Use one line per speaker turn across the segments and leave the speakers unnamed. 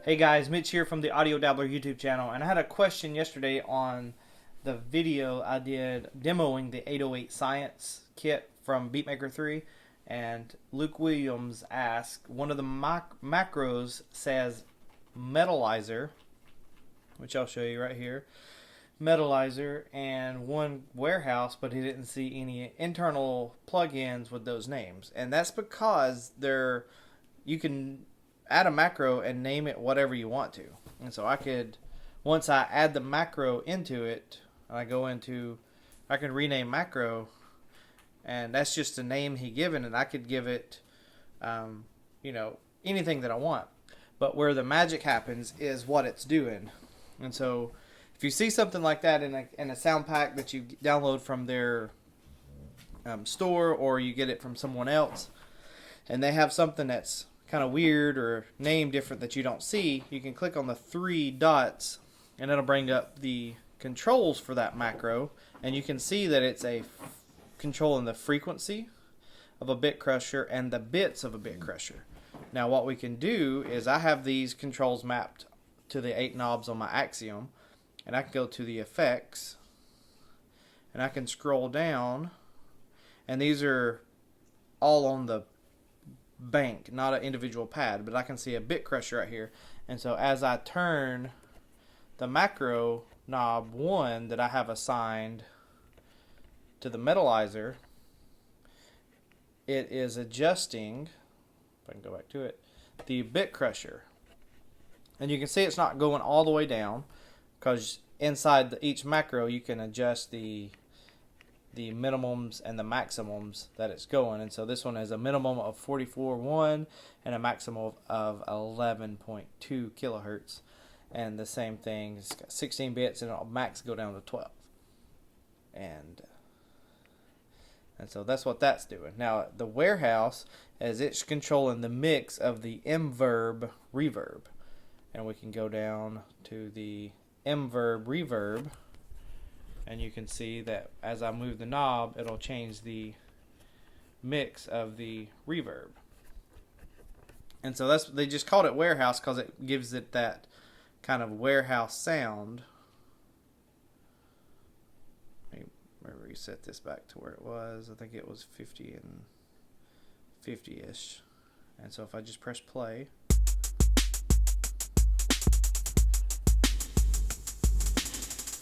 Hey guys, Mitch here from the TheAudioDabbler YouTube channel, and I had a question yesterday on the video I did demoing the 808 Science kit from Beatmaker 3, and Luke Williams asked, one of the macros says Metalizer, which I'll show you right here, Metalizer, and one warehouse, but he didn't see any internal plugins with those names, and that's because you can add a macro and name it whatever you want to. And so I could, once I add the macro into it, I can rename macro, and that's just a name he given, and I could give it, anything that I want. But where the magic happens is what it's doing. And so if you see something like that in a sound pack that you download from their store, or you get it from someone else, and they have something that's kind of weird or name different that you don't see, you can click on the three dots and it'll bring up the controls for that macro, and you can see that it's a controlling the frequency of a bit crusher and the bits of a bit crusher. Now what we can do is, I have these controls mapped to the 8 knobs on my Axiom, and I can go to the effects and I can scroll down, and these are all on the bank, not an individual pad, but I can see a bit crusher right here. And so as I turn the macro knob 1 that I have assigned to the metalizer, it is adjusting, if I can go back to it, the bit crusher. And you can see it's not going all the way down, because inside each macro you can adjust the minimums and the maximums that it's going. And so this one has a minimum of 44.1 and a maximum of 11.2 kilohertz. And the same thing, it's got 16 bits and it'll max go down to 12. And so that's what that's doing. Now the warehouse, as it's controlling the mix of the M-verb reverb. And we can go down to the M-verb reverb, and you can see that as I move the knob, it'll change the mix of the reverb. And so they just called it warehouse because it gives it that kind of warehouse sound. Let me reset this back to where it was. I think it was 50 and 50-ish. And so if I just press play,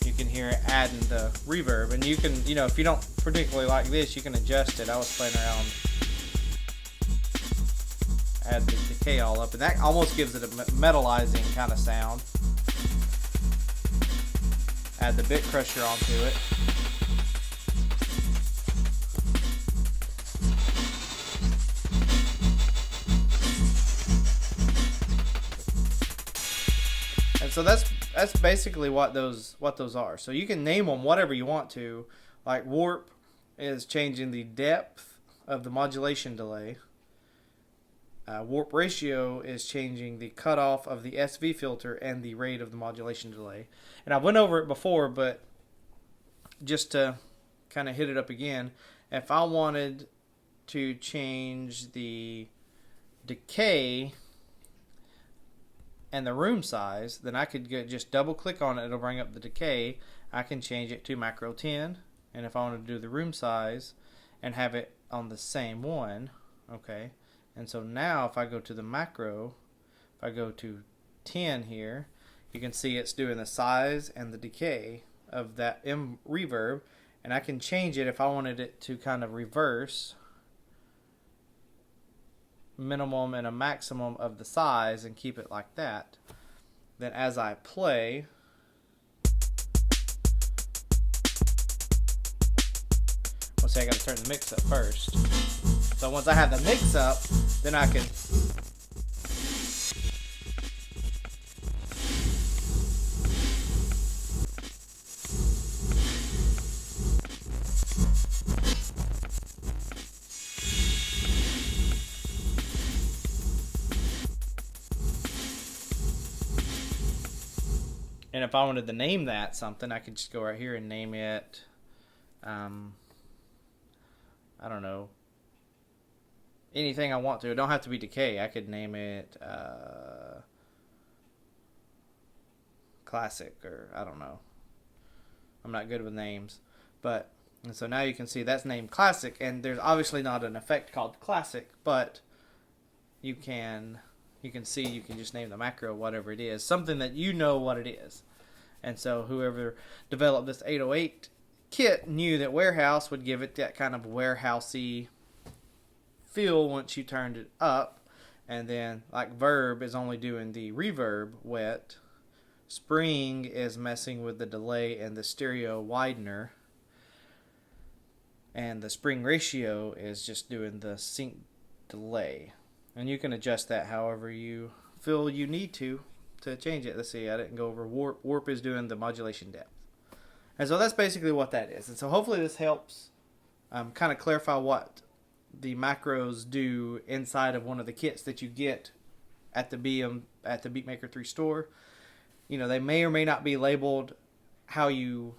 you can hear it adding the reverb. And you can, if you don't particularly like this, you can adjust it. I was playing around, add the decay all up, and that almost gives it a metalizing kind of sound. Add the bit crusher onto it. And so that's basically what those are. So you can name them whatever you want to. Like warp is changing the depth of the modulation delay. Warp ratio is changing the cutoff of the SV filter and the rate of the modulation delay. And I went over it before, but just to kind of hit it up again, if I wanted to change the decay and the room size, then I could just double click on it. It'll bring up the decay. I can change it to macro 10, and if I want to do the room size and have it on the same one, okay. And so now if I go to the macro, if I go to 10 here, you can see it's doing the size and the decay of that M reverb, and I can change it if I wanted it to kind of reverse minimum and a maximum of the size and keep it like that. Then as I play, let's say I gotta turn the mix up first. So once I have the mix up, then I can And if I wanted to name that something, I could just go right here and name it, I don't know, anything I want to. It don't have to be decay. I could name it classic, or I don't know. I'm not good with names, but and so now you can see that's named classic, and there's obviously not an effect called classic, but you can see, you can just name the macro whatever it is, something that you know what it is. And so whoever developed this 808 kit knew that warehouse would give it that kind of warehousey feel once you turned it up. And then like Verb is only doing the reverb wet, Spring is messing with the delay and the stereo widener, and the Spring ratio is just doing the sync delay. And you can adjust that however you feel you need to change it. Let's see, I didn't go over Warp. Warp is doing the modulation depth. And so that's basically what that is. And so hopefully this helps kind of clarify what the macros do inside of one of the kits that you get at the Beatmaker 3 store. You know, they may or may not be labeled how you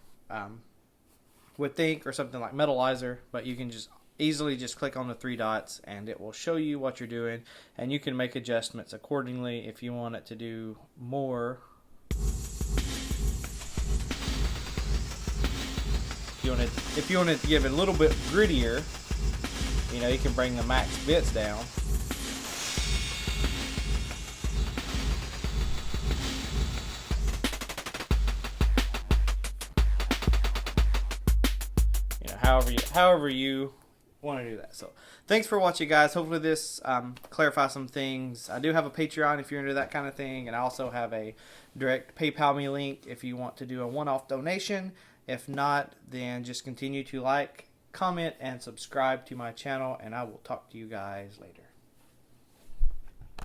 would think, or something like Metalizer, but you can just easily just click on the 3 dots and it will show you what you're doing, and you can make adjustments accordingly if you want it to do more. If you want it to give it a little bit grittier, you know, you can bring the max bits down. You know, however you want to do that. So thanks for watching, guys. Hopefully this clarifies some things. I do have a Patreon if you're into that kind of thing, and I also have a direct PayPal me link if you want to do a one-off donation. If not, then just continue to like, comment, and subscribe to my channel, and I will talk to you guys later.